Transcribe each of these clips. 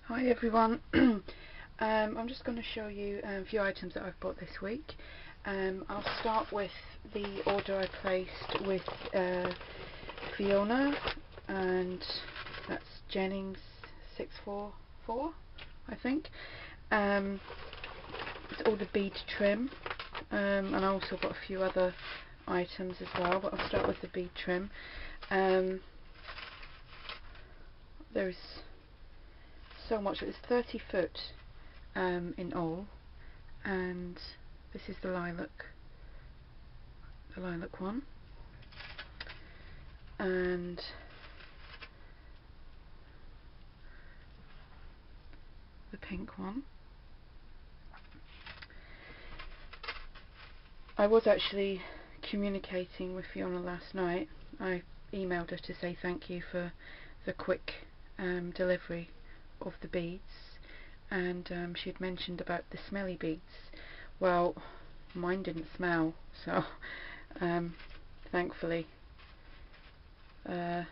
Hi everyone. I'm just going to show you a few items that I've bought this week. I'll start with the order I placed with Fiona, and that's Jennings 644, I think. It's all the bead trim, and I also got a few other items as well, but I'll start with the bead trim. There's so much. It's 30 foot in all, and this is the lilac one, and the pink one. I was actually communicating with Fiona last night. I emailed her to say thank you for the quick delivery of the beads, and she had mentioned about the smelly beads. Well, mine didn't smell, so thankfully, and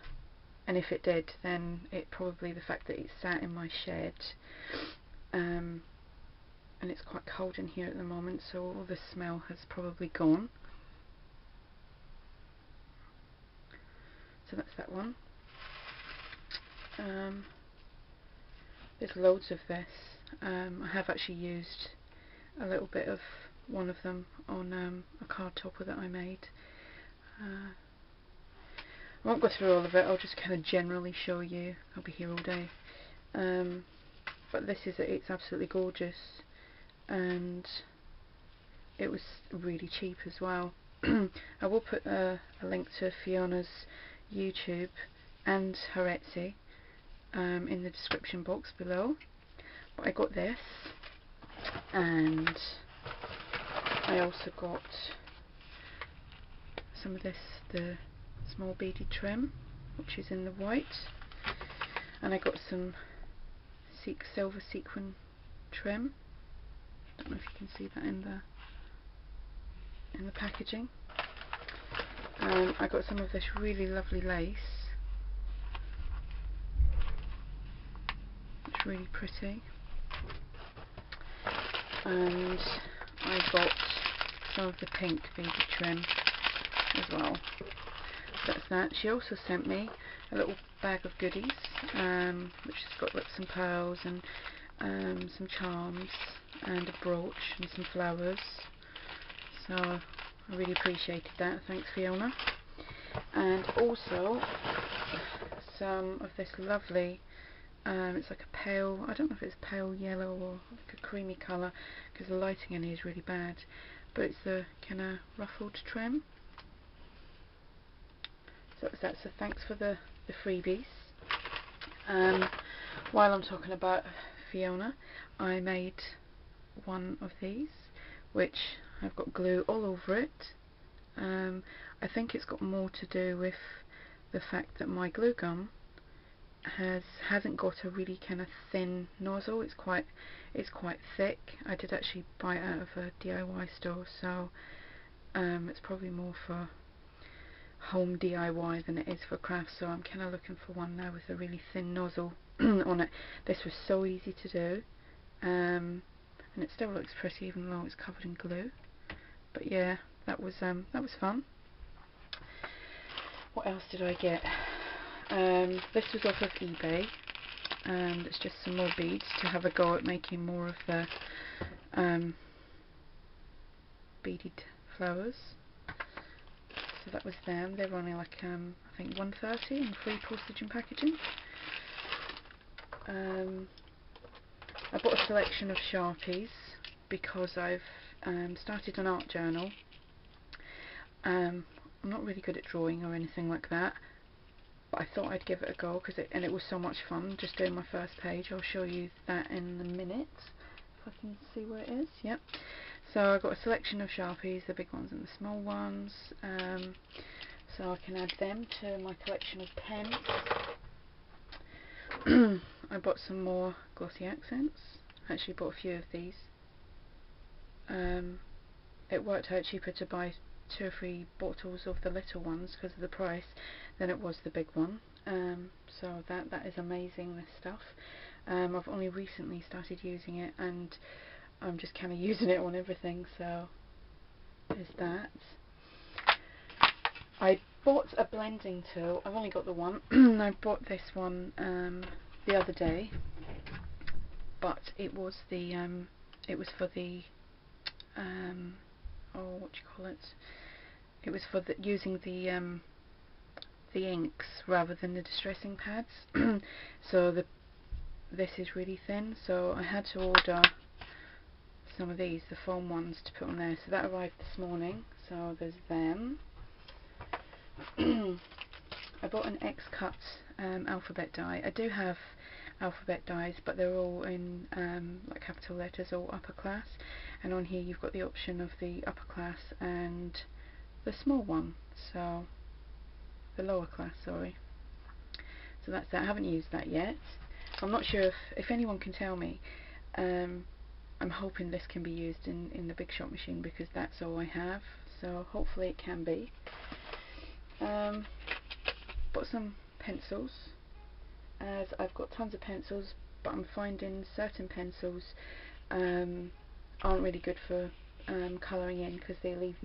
if it did, then it probably the fact that it sat in my shed, and it's quite cold in here at the moment, so all the smell has probably gone. So that's that one. There's loads of this. I have actually used a little bit of one of them on a card topper that I made. I won't go through all of it, I'll just kind of generally show you. I'll be here all day. But this is, it's absolutely gorgeous, and it was really cheap as well. I will put a link to Fiona's YouTube and her Etsy in the description box below. But I got this, and I also got some of this, the small beaded trim, which is in the white, and I got some silver sequin trim. Don't know if you can see that in the packaging. I got some of this really lovely lace. It's really pretty. And I got some of the pink beaded trim as well. That's that. She also sent me a little bag of goodies, which has got like some pearls and some charms and a brooch and some flowers. So I really appreciated that. Thanks, Fiona. And also some of this lovely, it's like a pale, I don't know if it's pale yellow or like a creamy colour, because the lighting in here is really bad, but it's the kind of ruffled trim. So that's that. So thanks for the freebies. While I'm talking about Fiona, I made one of these, which I've got glue all over it. I think it's got more to do with the fact that my glue gun hasn't got a really kind of thin nozzle. It's quite thick. I did actually buy it out of a DIY store, so it's probably more for home DIY than it is for craft, so I'm kind of looking for one now with a really thin nozzle on it. This was so easy to do, and it still looks pretty even though it's covered in glue. But yeah, that was fun. What else did I get? This was off of eBay, and it's just some more beads to have a go at making more of the beaded flowers. So that was them. They were only like I think $1.30 and free postage and packaging. I bought a selection of Sharpies because I've started an art journal. I'm not really good at drawing or anything like that, but I thought I'd give it a go and it was so much fun just doing my first page. I'll show you that in a minute if I can see where it is. Yep. So I got a selection of Sharpies, the big ones and the small ones, so I can add them to my collection of pens. I bought some more glossy accents. I actually bought a few of these. It worked out cheaper to buy 2 or 3 bottles of the little ones because of the price than it was the big one. So that is amazing, this stuff. I've only recently started using it, and I'm just kind of using it on everything, so there's that. I bought a blending tool. I've only got the one. I bought this one the other day, but it was the it was for the oh, what do you call it? It was for using the inks rather than the distressing pads. So this is really thin, so I had to order some of these, the foam ones, to put on there. So that arrived this morning, so there's them. I bought an X-Cut alphabet die. I do have alphabet dies, but they're all in like capital letters or upper class, and on here you've got the option of the upper class and the small one, so the lower class, sorry. So that's that. I haven't used that yet. I'm not sure if anyone can tell me. I'm hoping this can be used in the Big Shot machine, because that's all I have, so hopefully it can be. Bought some pencils, as I've got tons of pencils, but I'm finding certain pencils aren't really good for colouring in, because they leave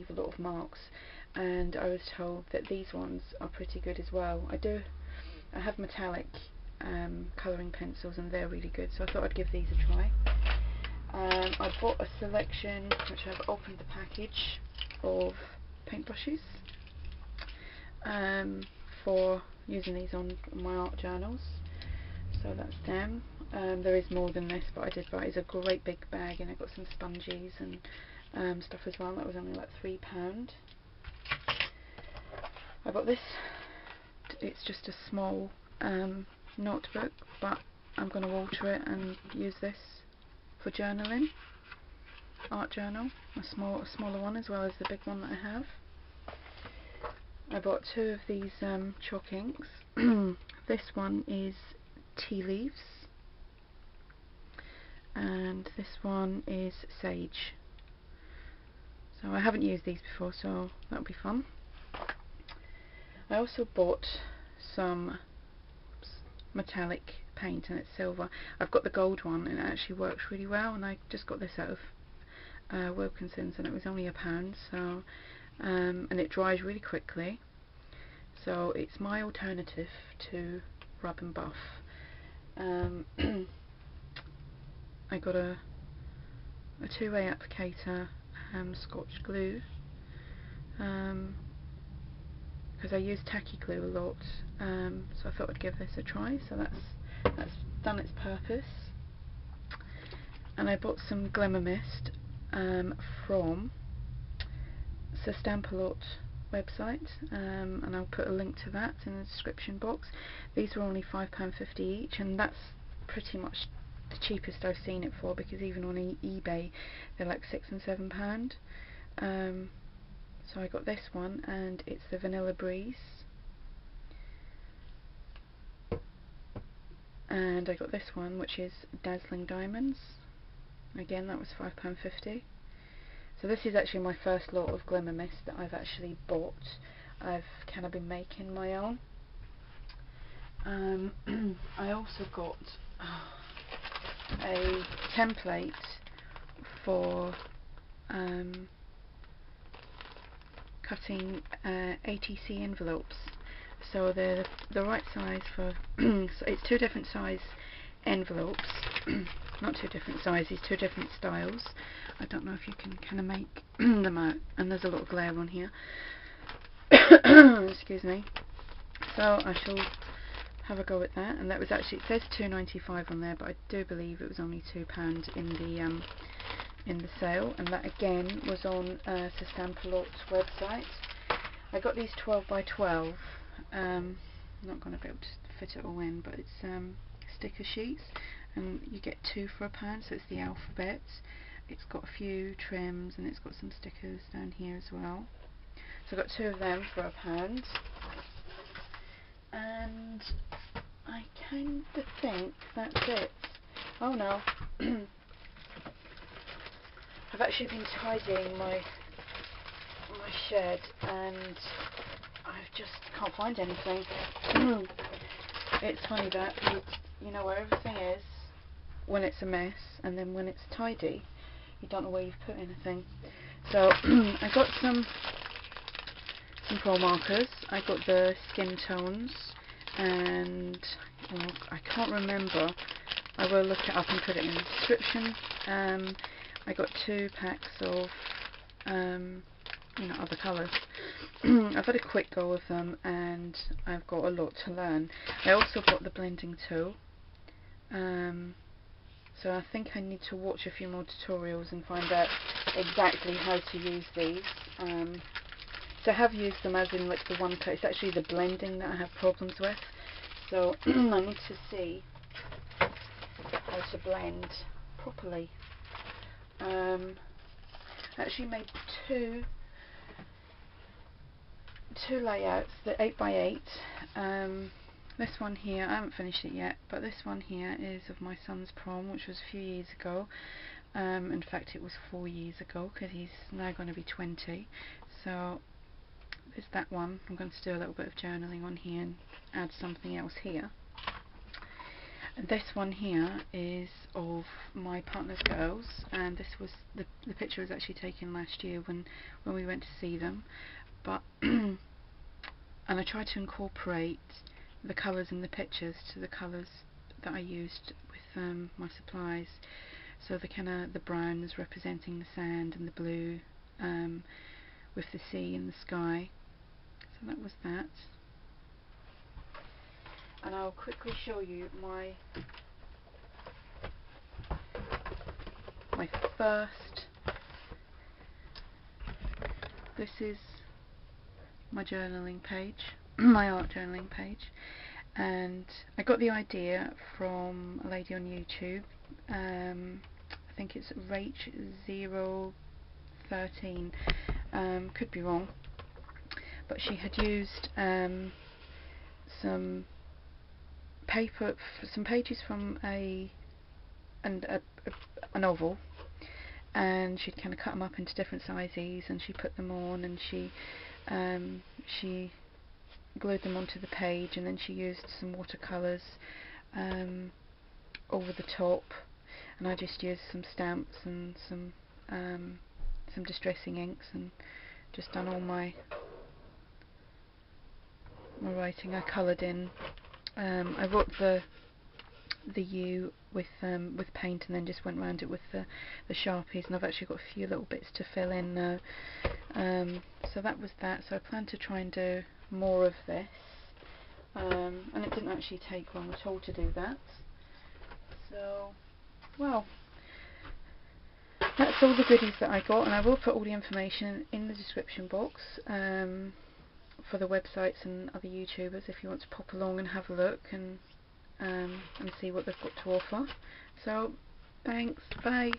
a lot of marks, and I was told that these ones are pretty good as well. I have metallic colouring pencils, and they're really good, so I thought I'd give these a try. I bought a selection, which I've opened the package, of paintbrushes for using these on my art journals, so that's them. There is more than this, but I did buy it. It's a great big bag, and I got some sponges and stuff as well. That was only like £3. I got this. It's just a small notebook, but I'm going to alter it and use this for journaling, art journal, a smaller one as well as the big one that I have. I bought 2 of these chalk inks. This one is tea leaves, and this one is sage. So I haven't used these before, so that'll be fun. I also bought some metallic paint, and it's silver. I've got the gold one, and it actually works really well, and I just got this out of Wilkinson's, and it was only £1, so and it dries really quickly, so it's my alternative to rub and buff. I got a 2-way applicator, Scotch glue, because I use tacky glue a lot, so I thought I'd give this a try. So that's done its purpose. And I bought some Glimmer Mist from the Stampalot website, and I'll put a link to that in the description box. These were only £5.50 each, and that's pretty much the cheapest I've seen it for, because even on eBay they're like £6 and £7. So I got this one, and it's the Vanilla Breeze, and I got this one, which is Dazzling Diamonds. Again, that was £5.50. So this is actually my first lot of Glimmer Mist that I've actually bought. I've kind of been making my own. I also got a template for cutting ATC envelopes. So they're the right size for so it's 2 different size envelopes. Not 2 different sizes, 2 different styles. I don't know if you can kind of make them out, and there's a lot of glare on here. Excuse me. So I shall have a go at that, and that was actually, it says £2.95 on there, but I do believe it was only £2 in the sale, and that again was on Stampalot's website. I got these 12 by 12. I'm not going to be able to fit it all in, but it's sticker sheets, and you get 2 for £1, so it's the alphabet. It's got a few trims, and it's got some stickers down here as well. So I got 2 of them for £1, and I kind of think that's it. Oh no. I've actually been tidying my shed, and I just can't find anything. It's funny that you know where everything is when it's a mess, and then when it's tidy you don't know where you've put anything. So I got some pro markers. I got the skin tones, and well, I can't remember. I will look it up and put it in the description. I got 2 packs of other colours. I've had a quick go of them and I've got a lot to learn. I also got the blending tool, so I think I need to watch a few more tutorials and find out exactly how to use these. So I have used them as in like the one cut. It's actually the blending that I have problems with, so I need to see how to blend properly. I actually made two layouts, the 8x8. This one here, I haven't finished it yet, but this one here is of my son's prom, which was a few years ago. In fact it was 4 years ago, because he's now going to be 20. So there's that one. I'm going to do a little bit of journaling on here and add something else here. And this one here is of my partner's girls, and this was the picture was actually taken last year when we went to see them. But and I tried to incorporate the colours in the pictures to the colours that I used with my supplies. So the brown is representing the sand, and the blue with the sea and the sky. So that was that. And I'll quickly show you my first. This is my journaling page, my art journaling page, and I got the idea from a lady on YouTube. I think it's Rach013, could be wrong, but she had used some paper, some pages from a novel, and she'd kind of cut them up into different sizes, and she put them on, and she glued them onto the page, and then she used some watercolours over the top, and I just used some stamps and some distressing inks, and just done all my writing. I coloured in. I wrote the U with paint, and then just went around it with the Sharpies, and I've actually got a few little bits to fill in now. So that was that. So I plan to try and do more of this, and it didn't actually take long at all to do that. So, well, that's all the goodies that I got, and I will put all the information in the description box for the websites and other YouTubers if you want to pop along and have a look and see what they've got to offer. So, thanks, bye.